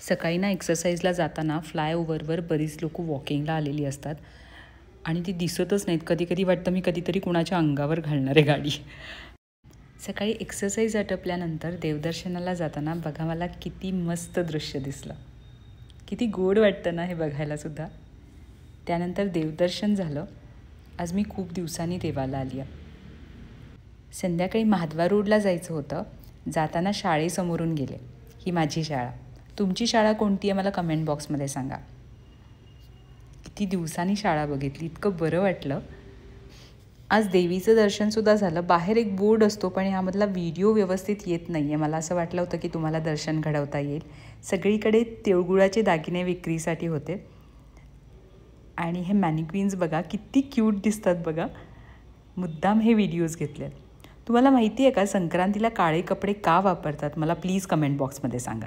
सकाळी ना एक्सरसाइजला जाताना फ्लायओव्हरवर बरीच लोक वॉकिंगला आलेली असतात आणि ती दिसतच नाहीत. कधी कधी वाटतं मी कधीतरी कुणाच्या अंगावर घालणार आहे गाडी. सकाळी एक्सरसाइज आटपल्यानंतर देवदर्शनाला जाताना बघा मला किती मस्त दृश्य दिसलं. किती गोड वाटतं ना हे बघायलासुद्धा. त्यानंतर देवदर्शन झालं. आज मी खूप दिवसांनी देवाला आली आहे. संध्याकाळी महाद्वार रोडला जायचं होतं. जाताना शाळेसमोरून गेले. ही माझी शाळा. तुमची शाळा कोणती आहे मला कमेंट बॉक्समध्ये सांगा. किती दिवसांनी शाळा बघितली, इतकं बरं वाटलं. आज देवीचं दर्शनसुद्धा झालं. बाहेर एक बोर्ड असतो पण ह्यामधला व्हिडिओ व्यवस्थित येत नाही आहे. मला असं वाटलं होतं की तुम्हाला दर्शन घडवता येईल. सगळीकडे तिळगुळाचे दागिने विक्रीसाठी होते आणि हे मॅनिक्विन्स बघा किती क्यूट दिसतात बघा. मुद्दाम हे व्हिडिओज घेतले. तुम्हाला माहिती आहे का संक्रांतीला काळे कपडे का वापरतात? मला प्लीज कमेंट बॉक्समध्ये सांगा.